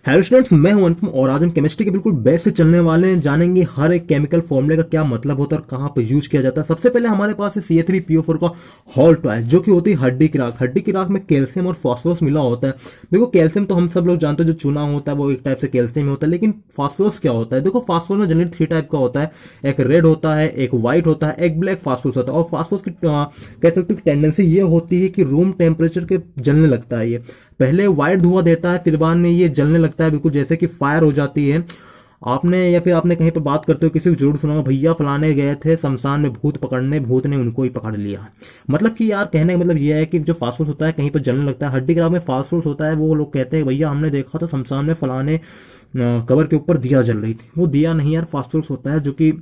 Hello students, मैं हूं अनुपम और आज हम केमिस्ट्री के बिल्कुल बेस से चलने वाले हैं। जानेंगे हर एक केमिकल फॉर्मूले का क्या मतलब होता है और कहां पर यूज किया जाता है। सबसे पहले हमारे पास है CH3PO4 का हॉल्ट है, जो कि होती है हड्डी की राख। हड्डी की राख में कैल्शियम और फास्फोरस मिला होता है। देखो कैल्शियम तो हम सब लोग जानते हैं, जो चूना होता है वो एक टाइप से कैल्शियम ही होता है। लेकिन फास्फोरस क्या होता है? देखो फास्फोरस में जनरली 3 टाइप का होता है, एक रेड होता है, एक व्हाइट होता है, एक ब्लैक फास्फोरस होता है। और फास्फोरस की कह सकते हो टेंडेंसी ये होती है कि रूम टेम्परेचर के जलने लगता है। ये पहले व्हाइट धुआं देता है, फिर बाद में ये जलने लगता है, बिल्कुल जैसे कि फायर हो जाती है। आपने कहीं पर बात करते हो, किसी को जरूर सुना होगा, भैया फलाने गए थे शमशान में भूत पकड़ने, भूत ने उनको ही पकड़ लिया। मतलब कि यार कहने का मतलब ये है कि जो फास्फोरस होता है कहीं पर जलने लगता है। हड्डी ग्राफ में फास्फोरस होता है, वो लोग कहते हैं भैया हमने देखा था शमशान में फलाने कबर के ऊपर दिया जल रही थी। वो दिया नहीं यार, फास्फोरस होता है जो कि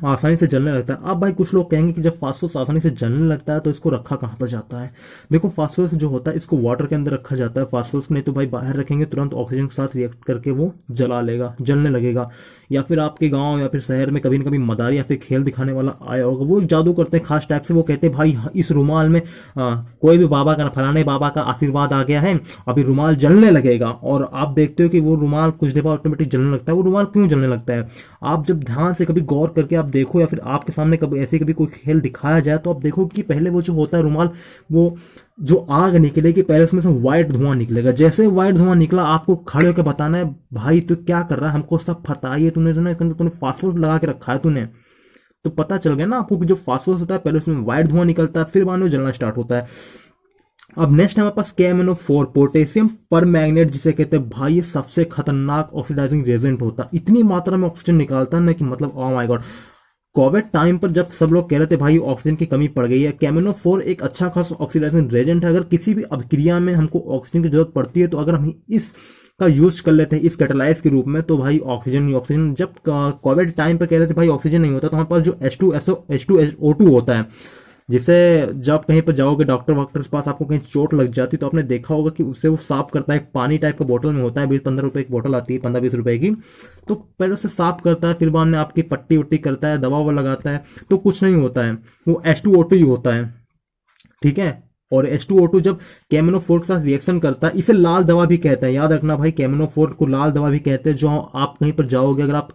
आसानी से जलने लगता है। अब भाई कुछ लोग कहेंगे कि जब फास्फोरस आसानी से जलने लगता है तो इसको रखा कहां पर जाता है? देखो फास्फोरस जो होता है इसको वाटर के अंदर रखा जाता है। फास्फोरस नहीं तो भाई बाहर रखेंगे तुरंत ऑक्सीजन के साथ रिएक्ट करके वो जला लेगा, जलने लगेगा। या फिर आपके गांव या फिर शहर में कभी न कभी मदारी या फिर खेल दिखाने वाला आया होगा, वो जादू करते हैं खास टाइप से। वो कहते हैं भाई इस रुमाल में कोई भी बाबा का, फलाने बाबा का आशीर्वाद आ गया है, अभी रुमाल जलने लगेगा। और आप देखते हो कि वो रुमाल कुछ देर बाद ऑटोमेटिक जलने लगता है। वो रुमाल क्यों जलने लगता है? आप जब ध्यान से कभी गौर करके आप देखो, या फिर आपके सामने कभी ऐसे कभी कोई खेल दिखाया जाए, तो आप देखो कि पहले वो जो होता है रुमाल, वो जो आग निकलेगी पहले उसमें से व्हाइट धुआं निकलेगा। जैसे व्हाइट धुआं निकला, आपको खड़े होकर बताना है भाई तू क्या कर रहा है, हमको सब पता है, तूने जो ना इसके अंदर तूने फास्फोरस लगा के रखा है तूने। तो पता चल गया ना आपको कि जो फास्फोरस होता है पहले उसमें व्हाइट धुआं निकलता है, फिर बाद में जलना स्टार्ट होता है। अब नेक्स्ट हमारे पास KMnO4 पोटेशियम पर मैग्नेट, जिसे कहते हैं भाई ये सबसे खतरनाक ऑक्सीडाइजिंग रेजेंट होता है। इतनी मात्रा में ऑक्सीजन निकालता है ना कि मतलब oh my God. Covid time पर जब सब लोग कह रहे थे भाई ऑक्सीजन की कमी पड़ गई है, KMnO4 एक अच्छा खास ऑक्सीडाइजिंग रेजेंट है। अगर किसी भी अभिक्रिया में हमको ऑक्सीजन की जरूरत पड़ती है तो अगर हम इस का यूज कर लेते हैं इस कैटालाइज के रूप में, तो भाई ऑक्सीजन ही ऑक्सीजन। जब कोविड टाइम पर कह रहे थे भाई ऑक्सीजन नहीं होता, तो हमारे पास जो H2SO2 होता है, जिसे जब कहीं पर जाओगे डॉक्टर वॉक्टर के पास, आपको कहीं चोट लग जाती तो आपने देखा होगा कि उससे वो साफ करता है। एक पानी टाइप का बोतल में होता है, 20-15 रुपए की बोतल आती है, 15-20 रुपए की। तो पहले उससे साफ करता है, फिर बाद में आपकी पट्टी वट्टी करता है, दवा ववा लगाता है, तो कुछ नहीं होता है, वो H2O2 ही होता है। ठीक है। और H2O2 जब KMnO4 के साथ रिएक्शन करता है, इसे लाल दवा भी कहते हैं। याद रखना भाई, KMnO4 को लाल दवा भी कहते हैं। जो आप कहीं पर जाओगे, अगर आप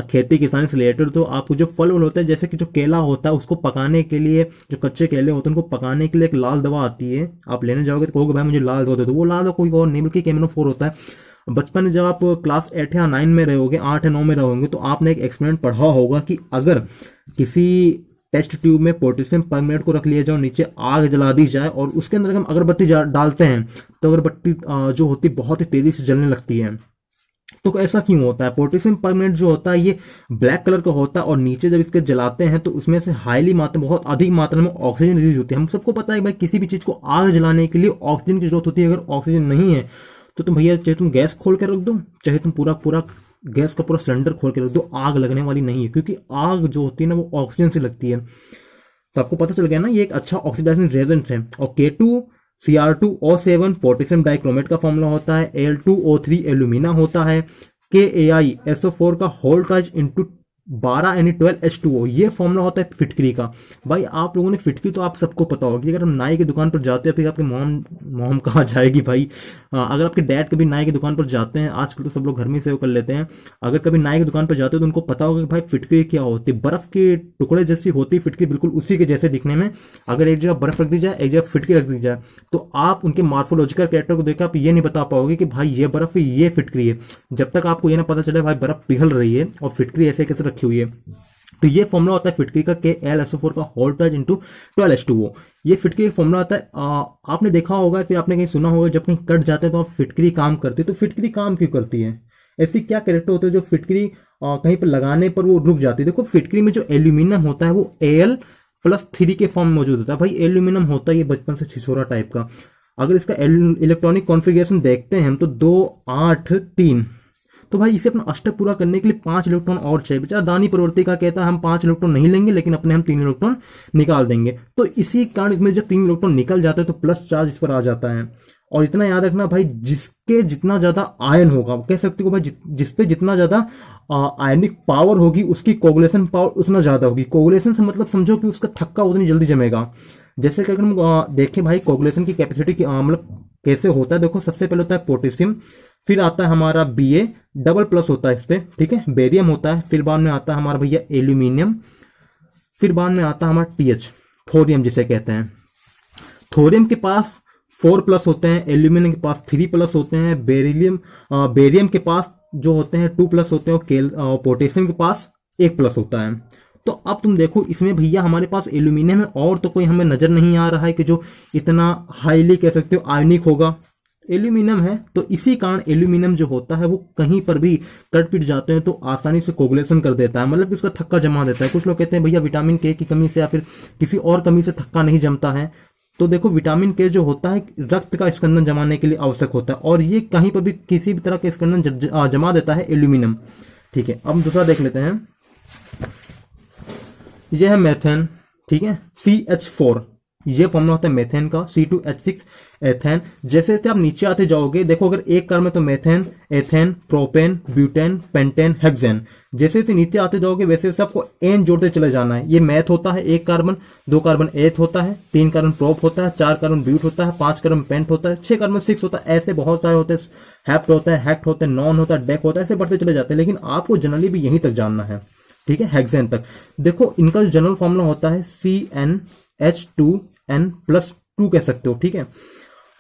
खेती किसानी से रिलेटेड, तो आपको जो फल होते हैं, जैसे कि जो केला होता है, उसको पकाने के लिए, जो कच्चे केले होते हैं उनको पकाने के लिए एक लाल दवा आती है। आप लेने जाओगे तो कहोगे भाई मुझे लाल दवा दे दो, वो लाल दवा कोई और नहीं बल्कि KMnO4 होता है। बचपन में जब आप क्लास 8 या 9 में रहोगे, 8 या 9 में रहोगे, तो आपने एक एक्सपेरिमेंट पढ़ा होगा कि अगर किसी टेस्ट ट्यूब में पोटेशियम परमैंगनेट को रख लिया जाए और नीचे आग जला दी जाए और उसके अंदर हम अगरबत्ती डालते हैं, तो अगरबत्ती जो होती है बहुत ही तेजी से जलने लगती है। तो ऐसा क्यों होता है? पोटेशियम परमैंगनेट जो होता है ये ब्लैक कलर का होता है, और नीचे जब इसके जलाते हैं तो उसमें से हाईली मात्रा, बहुत अधिक मात्रा में ऑक्सीजन रिलीज होती है। हम सबको पता है भाई किसी भी चीज को आग जलाने के लिए ऑक्सीजन की जरूरत होती है। अगर ऑक्सीजन नहीं है तो तुम भैया चाहे तुम गैस खोल के रख दो, चाहे तुम पूरा पूरा गैस का पूरा सिलेंडर खोल के रख दो, आग लगने वाली नहीं है, क्योंकि आग जो होती है ना वो ऑक्सीजन से लगती है। तो आपको पता चल गया ना, ये एक अच्छा ऑक्सीडाइजिंग रेजेंट है। और K2Cr2O7 पोटेशियम डाइक्रोमेट का फॉर्मूला होता है। Al2O3 एल्यूमिना होता है। KAiSO4 का होल ट्राइज इंटू 12 यानी 12H2O, ये फॉर्मूला होता है फिटकरी का। भाई आप लोगों ने फिटकरी तो आप सबको पता होगी। अगर हम नाई की दुकान पर जाते हैं, फिर आपके मोम कहाँ जाएगी भाई, अगर आपके डैड कभी नाई की दुकान पर जाते हैं, आजकल तो सब लोग घर में सेव कर लेते हैं, अगर कभी नाई की दुकान पर जाते हो तो उनको पता होगा कि भाई फिटकरी क्या होती है। बर्फ के टुकड़े जैसी होती है फिटकरी, बिल्कुल उसी के जैसे दिखने में। अगर एक जगह बर्फ रख दी जाए, एक जगह फिटकरी रख दी जाए, तो आप उनके मार्फोलॉजिकल कैरेक्टर को देखकर आप ये नहीं बता पाओगे कि भाई ये बर्फ है, ये फिटकरी है, जब तक आपको ये ना पता चले भाई बर्फ पिघल रही है और फिटकरी ऐसे कैसे रखी हुई है। तो ये फॉर्मूला होता है फिटकरी का, KLSO4 का होल ट्राइज इंटू 12H2O। ये फिटकरी का फॉर्मूला होता है। आपने देखा होगा, फिर आपने कहीं सुना होगा, जब कहीं कट जाते हैं तो आप फिटकरी काम करती है। तो फिटकरी काम क्यों करती है? ऐसी क्या कैरेक्टर होते हैं जो फिटकरी कहीं पर लगाने पर वो रुक जाती है? देखो फिटकरी में जो एल्यूमिनियम होता है वो Al+3 के फॉर्म में मौजूद होता है। भाई एल्यूमिनियम होता है ये बचपन से छिछोरा टाइप का। अगर इसका इलेक्ट्रॉनिक कॉन्फ़िगरेशन देखते हैं हम, तो 2 8 3, तो भाई इसे अपना अष्टक पूरा करने के लिए 5 इलेक्ट्रॉन और चाहिए। बेचारा दानी प्रवृत्ति का कहता है हम 5 इलेक्ट्रॉन नहीं लेंगे, लेकिन अपने हम 3 इलेक्ट्रॉन निकाल देंगे। तो इसी कारण इसमें जब 3 इलेक्ट्रॉन निकल जाते हैं तो प्लस चार्ज इस पर आ जाता है। और इतना याद रखना भाई, जिसके जितना ज्यादा आयन होगा, कह सकते हो भाई जिसपे जितना ज्यादा आयनिक पावर होगी उसकी कोगुलेशन पावर उतना ज्यादा होगी। कोगुलेशन से मतलब समझो कि उसका थक्का उतनी जल्दी जमेगा। जैसे कि अगर हम देखें भाई कोगुलेशन की कैपेसिटी की मतलब कैसे होता है, देखो सबसे पहले होता है पोटेशियम, फिर आता है हमारा Ba, डबल प्लस होता है इस पे, ठीक है, बेरियम होता है। फिर बाद में आता है हमारा भैया एल्यूमिनियम। फिर बाद में आता है हमारा TH, थोरियम जिसे कहते हैं। थोरियम के पास 4 प्लस होते हैं, एल्यूमिनियम के पास 3 प्लस होते हैं, बेरियम के पास जो होते हैं 2 प्लस होते हैं, और पोटेशियम के पास 1 प्लस होता है। तो अब तुम देखो इसमें भैया हमारे पास एल्यूमिनियम है, और तो कोई हमें नजर नहीं आ रहा है कि जो इतना हाईली कह सकते हो आयनिक होगा। एल्यूमिनियम है, तो इसी कारण एल्यूमिनियम जो होता है वो कहीं पर भी कट पिट जाते हैं तो आसानी से कोगुलेशन कर देता है, मतलब कि उसका थक्का जमा देता है। कुछ लोग कहते हैं भैया विटामिन के की कमी से या फिर किसी और कमी से थक्का नहीं जमता है। तो देखो विटामिन के जो होता है रक्त का स्कंदन जमाने के लिए आवश्यक होता है, और ये कहीं पर भी किसी भी तरह का स्कंदन जमा देता है एल्यूमिनियम, ठीक है। अब दूसरा देख लेते हैं, यह है मेथेन, ठीक है, CH4, ये फॉर्मूला होता है मेथेन का, C2H6 एथेन। जैसे जैसे आप नीचे आते जाओगे देखो, अगर एक कार्बन में तो methane, ethane, propane, butane, pentane, hexane. जैसे जैसे नीचे आते जाओगे वैसे वैसे आपको एन जोड़ते चले जाना है। ये मैथ होता है, 1 कार्बन, 2 कार्बन एथ होता है, 3 कार्बन प्रोप होता है, 4 कार्बन ब्यूट होता है, 5 कार्बन पेंट होता है, 6 कार्बन 6 होता है। ऐसे बहुत सारे होते हैं, हैप्ट होता है, हैक्ट होता है, नॉन होता है, डेक होता है, ऐसे बढ़ते चले जाते हैं, लेकिन आपको जनरली भी यहीं तक जानना है, ठीक है, हेक्सेन तक। देखो इनका जो जनरल फॉर्मूला होता है CnH2n+2 कह सकते हो, ठीक है।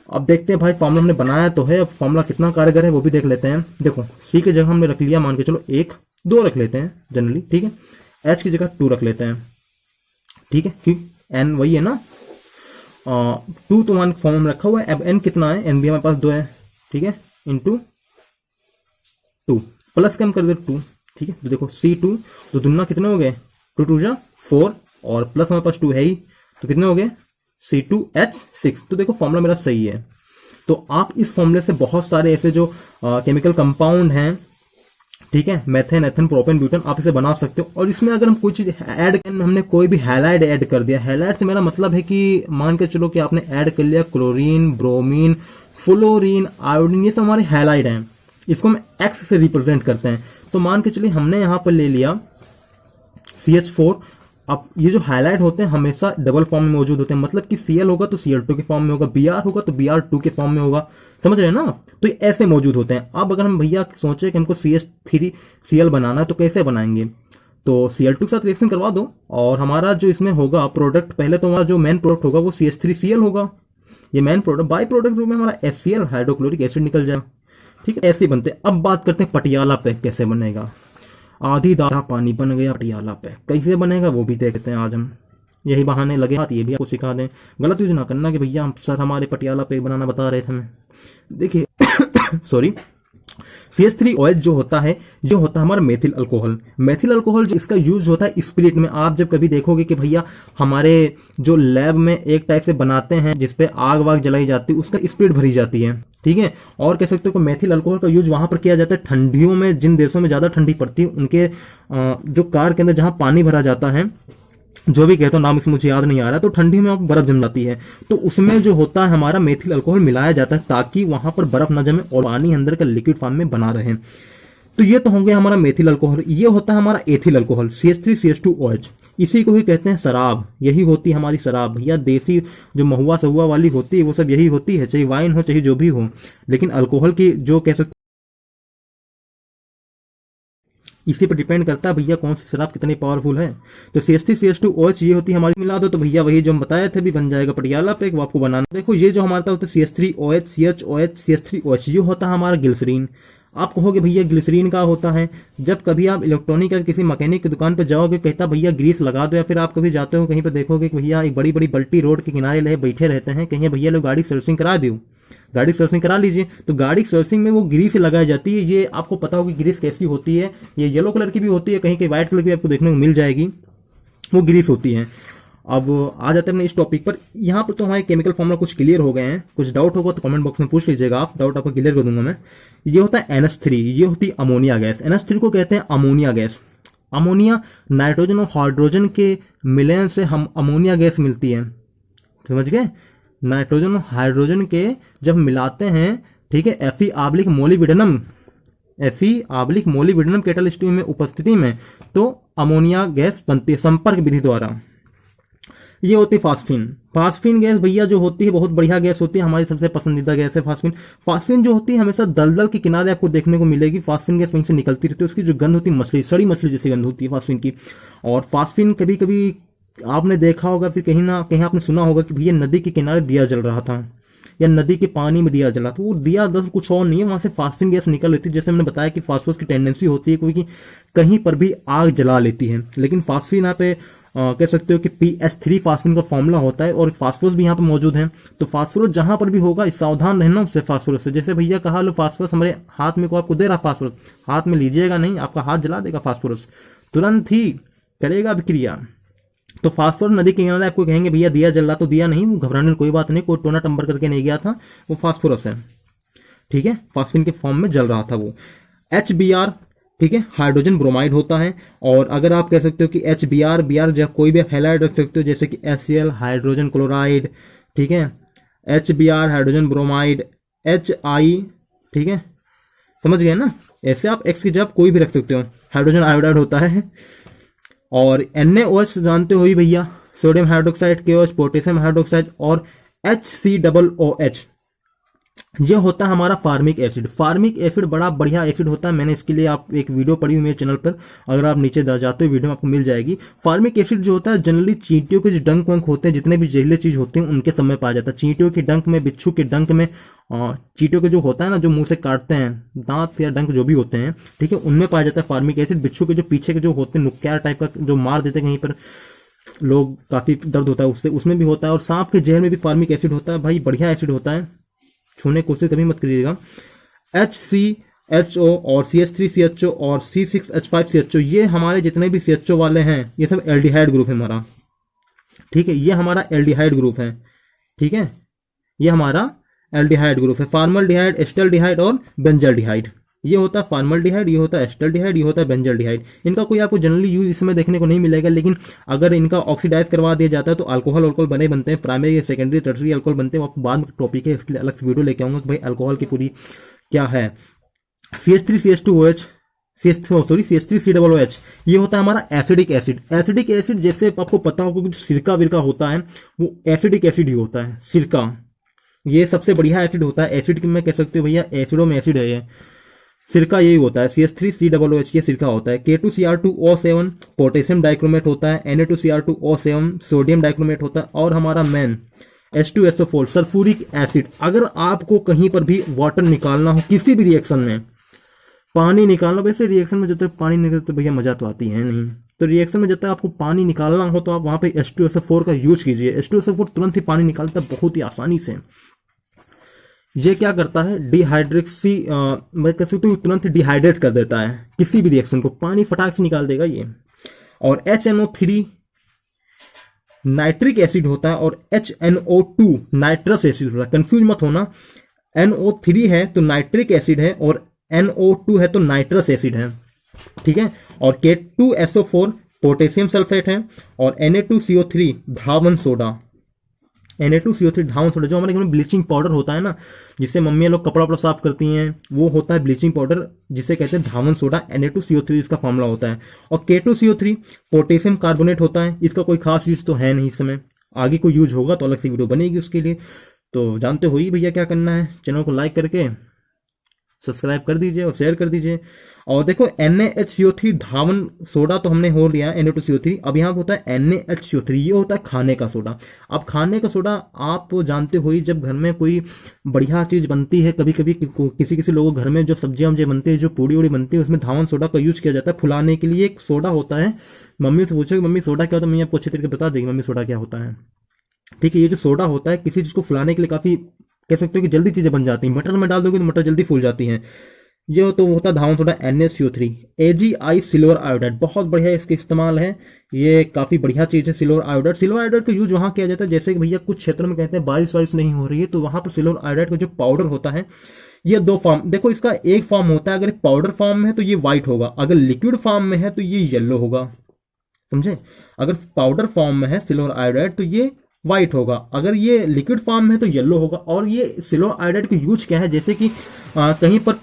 अब देखते हैं भाई फॉर्मूला हमने बनाया तो है, अब फॉर्मूला कितना कारगर है वो भी देख लेते हैं। देखो C की जगह हमने रख लिया, मान के चलो 1, 2 रख लेते हैं जनरली, ठीक है। H की जगह 2 रख लेते हैं, ठीक है, क्योंकि N वही है ना, 2 तो मान फॉर्म में रखा हुआ है। अब N कितना है, N भी हमारे पास 2 है, ठीक है, इंटू 2 प्लस कम कर दे 2, ठीक है। तो देखो C2 तो दुना कितने हो गए, 2 2 जा 4, और प्लस हमारे पास 2 है ही, तो कितने हो गए C2H6। तो देखो फॉर्मूला मेरा सही है। तो आप इस फॉर्मूले से बहुत सारे ऐसे जो केमिकल कंपाउंड हैं, ठीक है, मेथेन, एथेन, प्रोपेन, ब्यूटेन, आप इसे बना सकते हो। और इसमें अगर हम कोई चीज ऐड, हमने कोई भी हैलाइड ऐड कर दिया, हैलाइड से मेरा मतलब है कि मान के चलो कि आपने ऐड कर लिया क्लोरीन, ब्रोमीन, फ्लोरीन, आयोडीन, ये सब हमारे हैलाइड हैं, इसको हम एक्स से रिप्रेजेंट करते हैं। तो मान के चलिए हमने यहां पर ले लिया CH4। अब ये जो हाईलाइट होते हैं हमेशा डबल फॉर्म में मौजूद होते हैं, मतलब कि Cl होगा तो Cl2 के फॉर्म में होगा, Br होगा तो Br2 के फॉर्म में होगा, समझ रहे हैं ना। तो ये ऐसे मौजूद होते हैं। अब अगर हम भैया सोचे कि हमको CH3Cl बनाना है तो कैसे बनाएंगे, तो Cl2 के साथ रिएक्शन करवा दो, और हमारा जो इसमें होगा प्रोडक्ट, पहले तो हमारा जो मेन प्रोडक्ट होगा वो CH3Cl होगा, ये मेन प्रोडक्ट। बाई प्रोडक्ट रूप में हमारा HCl, हाइड्रोक्लोरिक एसिड निकल जाए, ठीक है, ऐसे बनते हैं। अब बात करते हैं पटियाला पैक कैसे बनेगा। आधी दाढ़ा पानी बन गया पटियाला पैक, कैसे बनेगा वो भी देखते हैं आज हम। यही बहाने लगे हाथ, ये भी आपको सिखा दें। गलत यूज ना करना कि भैया हम सर हमारे पटियाला पैक बनाना बता रहे थे हमें। देखिए सॉरी, CH3OH जो होता है, ये होता है हमारा मेथिल अल्कोहल। मेथिल अल्कोहल जो इसका यूज होता है स्पिरिट में। आप जब कभी देखोगे कि भैया हमारे जो लैब में एक टाइप से बनाते हैं जिसपे आग वाग जलाई जाती है, उसका स्पिरिट भरी जाती है, ठीक है। और कह सकते हो कि मेथिल अल्कोहल का यूज वहां पर किया जाता है ठंडियों में, जिन देशों में ज्यादा ठंडी पड़ती है उनके जो कार के अंदर जहां पानी भरा जाता है, जो भी कहता हूं नाम इसमें मुझे याद नहीं आ रहा, तो ठंडी में बर्फ जम जाती है, तो उसमें जो होता है हमारा मेथिल अल्कोहल मिलाया जाता है ताकि वहां पर बर्फ न जमे और पानी अंदर का लिक्विड फॉर्म में बना रहे। तो ये तो होंगे हमारा मेथिल अल्कोहल। ये होता है हमारा एथिल अल्कोहल, CH3CH2OH। इसी को ही कहते हैं शराब, यही होती है हमारी शराब भैया। देसी जो महुआ सहुआ वाली होती है वो सब यही होती है, चाहे वाइन हो चाहे जो भी हो, लेकिन अल्कोहल की जो कह सकते इसी पर डिपेंड करता है भैया कौन सी शराब कितनी पावरफुल है। तो CH3CH2OH ये होती है हमारी, मिला दो तो भैया वही जो हम बताए थे भी बन जाएगा पटियाला पैक, वो आपको बनाना। देखो ये जो हमारा होता है CH3OH, CHOH, CH3OH, ये होता है हमारा ग्लिसरीन। आप कहोगे भैया ग्लिसरीन का होता है, जब कभी आप इलेक्ट्रॉनिक या किसी मैकेनिक की दुकान पर जाओगे, कहता भैया ग्रीस लगा दो, या फिर आप कभी जाते हो कहीं पर देखोगे कि भैया एक बड़ी बड़ी बल्टी रोड के किनारे ले बैठे रहते हैं, कहीं भैया लोग गाड़ी सर्विसिंग करा दो, गाड़ी सर्विसिंग करा लीजिए। तो गाड़ी सर्विसिंग में वो ग्रीस लगाई जाती है। ये आपको पता होगी ग्रीस कैसी होती है, ये येलो कलर की भी होती है, कहीं कहीं व्हाइट कलर की आपको देखने को मिल जाएगी, वो ग्रीस होती है। अब आ जाते हैं इस टॉपिक पर। यहाँ पर तो हमारे केमिकल फॉर्मूला कुछ क्लियर हो गए हैं, कुछ डाउट होगा तो कमेंट बॉक्स में पूछ लीजिएगा आप, डाउट आपको क्लियर कर दूंगा मैं। ये होता है NH3, ये होती है अमोनिया गैस। NH3 को कहते हैं अमोनिया गैस। अमोनिया नाइट्रोजन और हाइड्रोजन के मिलन से हम अमोनिया गैस मिलती है, समझ गए। नाइट्रोजन और हाइड्रोजन के जब मिलाते हैं, ठीक है, Fe-मोलिब्डेनम कैटालिस्ट में उपस्थिति में, तो अमोनिया गैस बनती है संपर्क विधि द्वारा। ये होती है फास्फिन। फास्फिन गैस भैया जो होती है बहुत बढ़िया गैस होती है, हमारी सबसे पसंदीदा गैस है फास्फिन। फास्फिन जो होती है हमेशा दलदल के किनारे आपको देखने को मिलेगी, फास्फिन गैस वहीं से निकलती रहती है। उसकी जो गंध होती है मछली, सड़ी मछली जैसी गंध होती है फास्फिन की। और फास्फिन कभी कभी आपने देखा होगा, फिर कहीं ना कहीं आपने सुना होगा कि भैया नदी के किनारे दिया जल रहा था या नदी के पानी में दिया जला, तो वो दिया दस कुछ और नहीं है, वहां से फास्फिन गैस निकल लेती है। जैसे मैंने बताया कि फास्फोरस की टेंडेंसी होती है क्योंकि कहीं पर भी आग जला लेती है, लेकिन फास्फिन यहाँ पे कह सकते हो कि PS3 फास्फिन का फॉर्मूला होता है और फास्फोरस भी यहाँ पे मौजूद है। तो फास्फोरस जहां पर भी होगा सावधान रहना उससे, फास्फोरस से। जैसे भैया कहा लो फास्फोरस हमारे हाथ में को आपको दे रहा फास्फोरस, हाथ में लीजिएगा नहीं, आपका हाथ जला देगा फास्फोरस, तुरंत ही करेगा अभिक्रिया। तो फास्फोरस नदी के किनारे आपको कहेंगे भैया दिया जल रहा, तो दिया नहीं, घबराने कोई बात नहीं, कोई टोना टंबर करके नहीं गया था, वो फास्फोरस है, ठीक है, फास्फिन के फॉर्म में जल रहा था वो। HBr, ठीक है, हाइड्रोजन ब्रोमाइड होता है। और अगर आप कह सकते हो कि HBr जब कोई भी हैलाइड रख सकते हो, जैसे कि HCl हाइड्रोजन क्लोराइड, ठीक है, HBr हाइड्रोजन ब्रोमाइड, HI, ठीक है, समझ गए ना। ऐसे आप X की जगह कोई भी रख सकते हो, हाइड्रोजन आयोडाइड होता है। और NaOH जानते हो ही भैया, sodium hydroxide, KOH potassium hydroxide, और HCOOH ये होता है हमारा फार्मिक एसिड। फार्मिक एसिड बड़ा बढ़िया एसिड होता है, मैंने इसके लिए आप एक वीडियो पड़ी हुई मेरे चैनल पर, अगर आप नीचे जाते हो वीडियो में आपको मिल जाएगी। फार्मिक एसिड जो होता है जनरली चींटियों के जो डंक वंक होते हैं, जितने भी जहरीले चीज होते हैं उनके समय पाया जाता है। चींटियों के डंक में, बिच्छू के डंक में, चींटियों के जो होता है ना जो मुंह से काटते हैं, दांत या डंक जो भी होते हैं, ठीक है, उनमें पाया जाता है फार्मिक एसिड। बिच्छू के जो पीछे के जो होते हैं नुक्क्यार टाइप का जो मार देते हैं कहीं पर लोग, काफी दर्द होता है उससे, उसमें भी होता है। और सांप के जहर में भी फार्मिक एसिड होता है, भाई बढ़िया एसिड होता है, छूने की कोशिश कभी मत करिएगा। HCHO और CH3CHO और C6H5CHO ये हमारे जितने भी CHO वाले हैं ये सब एल्डिहाइड ग्रुप है हमारा, ठीक है, ये हमारा एल्डिहाइड ग्रुप है, ठीक है, ये हमारा एल्डिहाइड ग्रुप है। फार्मल्डिहाइड, एस्टल्डिहाइड और बेंजल्डिहाइड, ये होता है फार्मल्डिहाइड, ये होता है एस्टल्डिहाइड, ये होता है बेंजल्डिहाइड। इनका कोई आपको जनरली यूज इसमें देखने को नहीं मिलेगा, लेकिन अगर इनका ऑक्सीडाइज करवा दिया जाता है तो अल्कोहल बनते हैं, प्राइमरी सेकेंडरी टर्टरी अल्कोहल बनते हैं। आपको बाद में टॉपिक है, इसके लिए अलग से वीडियो लेके आऊंगा कि भाई अल्कोहल की पूरी क्या है। CH3CH2OH, CH3COOH ये होता है हमारा एसिडिक एसिड। एसिडिक एसिड जैसे आपको पता होगा कि सिरका विरका होता है वो एसिडिक एसिड ही होता है, सिरका ये सबसे बढ़िया एसिड होता है। एसिड में कह सकते हो भैया एसिडों में एसिड है ये, सिरका यही होता है। CH3COOH ये सिरका होता है। K2Cr2O7 पोटेशियम डाइक्रोमेट होता है। Na2Cr2O7 सोडियम डाइक्रोमेट होता है। और हमारा मेन H2SO4 सल्फ्यूरिक एसिड। अगर आपको कहीं पर भी वाटर निकालना हो किसी भी रिएक्शन में, पानी निकालना, वैसे रिएक्शन में जब तक पानी निकलता तो भैया मजा तो आती है नहीं, तो रिएक्शन में जब तक आपको पानी निकालना हो तो आप वहां पे H2SO4 का यूज कीजिए। H2SO4 तुरंत ही पानी निकालता है बहुत ही आसानी से। ये क्या करता है, डिहाइड्रेक्सी मैं कह सकता हूँ तुरंत डिहाइड्रेट कर देता है किसी भी रिएक्शन को, पानी फटाक से निकाल देगा ये। और HNO3 नाइट्रिक एसिड होता है और HNO2 नाइट्रस एसिड होता है। कंफ्यूज मत होना, NO3 है तो नाइट्रिक एसिड है और NO2 है तो नाइट्रस एसिड है, ठीक है। और K2SO4 पोटेशियम सल्फेट है और Na2CO3 धावन सोडा। Na2CO3 धावन सोडा जो हमारे घर में ब्लीचिंग पाउडर होता है ना, जिससे मम्मियाँ लोग कपड़ा साफ करती हैं, वो होता है ब्लीचिंग पाउडर जिसे कहते हैं धावन सोडा। Na2CO3 इसका फॉर्मूला होता है। और K2CO3 पोटेशियम कार्बोनेट होता है। इसका कोई खास यूज तो है नहीं इस समय, आगे कोई यूज होगा तो अलग से वीडियो बनेगी उसके लिए। तो जानते हो ही भैया क्या करना है, चैनल को लाइक करके सब्सक्राइब कर दीजिए और शेयर कर दीजिए। और देखो NaHCO3 धावन सोडा तो हमने हो लिया Na2CO3। अब यहाँ होता है NaHCO3, ये होता है खाने का सोडा। अब खाने का सोडा आप जानते हो ही, जब घर में कोई बढ़िया चीज बनती है, कभी कभी किसी लोगों घर में जो सब्जियां बनती है, जो पूड़ी उड़ी बनती है, उसमें धावन सोडा का यूज किया जाता है फुलाने के लिए। एक सोडा होता है, मम्मी से पूछो मम्मी सोडा क्या होता है, मम्मी आपको अच्छी तरीके बता देगी मम्मी सोडा क्या होता है, ठीक है। ये जो सोडा होता है किसी चीज को फुलाने के लिए काफी कह सकते हो कि जल्दी चीजें बन जाती हैं। मटर में डाल दोगे तो मटर जल्दी फूल जाती हैं। ये तो होता है धावन soda NaCO3। AgI silver iodide बहुत बढ़िया इसका इस्तेमाल है, ये काफी बढ़िया चीज है सिल्वर आयोडाइड। सिल्वर आयोडाइड का यूज वहां किया जाता है जैसे कि भैया कुछ क्षेत्रों में कहते हैं बारिश नहीं हो रही है, तो वहां पर सिल्वर आयोडाइड का जो पाउडर होता है, ये दो फॉर्म, देखो इसका एक फॉर्म होता है, अगर पाउडर फॉर्म में है तो ये व्हाइट होगा, अगर लिक्विड फॉर्म में है तो ये येलो होगा, समझे। अगर पाउडर फॉर्म में है सिल्वर आयोडाइड तो ये व्हाइट होगा, अगर ये लिक्विड फॉर्म में है तो येलो होगा। और ये सिल्वर आयोडाइड का यूज क्या है, जैसे कि कहीं पर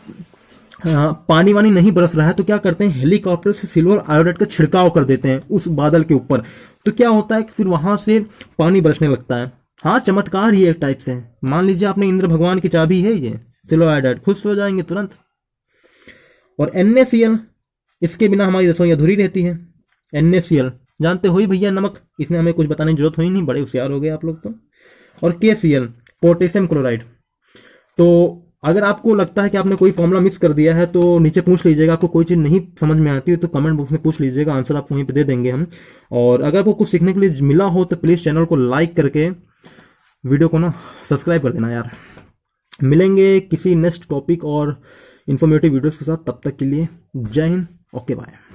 पानी वानी नहीं बरस रहा है तो क्या करते हैं, हेलीकॉप्टर से सिल्वर आयोडाइड का छिड़काव कर देते हैं उस बादल के ऊपर। तो क्या होता है कि फिर वहां से पानी बरसने लगता है। हाँ, चमत्कार ही एक टाइप से। मान लीजिए आपने इंद्र भगवान की चाबी है ये सिल्वर आयोडाइड, खुश हो जाएंगे तुरंत। और NaCl, इसके बिना हमारी रसोई अधूरी रहती है। NaCl जानते हो ही भैया, नमक, इसमें हमें कुछ बताने की जरूरत हुई नहीं, बड़े होशियार हो गए आप लोग तो। और KCl, पोटेशियम क्लोराइड। तो अगर आपको लगता है कि आपने कोई फॉर्मूला मिस कर दिया है तो नीचे पूछ लीजिएगा। आपको कोई चीज़ नहीं समझ में आती है तो कमेंट बॉक्स में पूछ लीजिएगा, आंसर आपको वहीं पे दे देंगे हम। और अगर आपको कुछ सीखने के लिए मिला हो तो प्लीज़ चैनल को लाइक करके वीडियो को ना सब्सक्राइब कर देना यार। मिलेंगे किसी नेक्स्ट टॉपिक और इन्फॉर्मेटिव वीडियोस के साथ, तब तक के लिए जय हिंद, ओके बाय।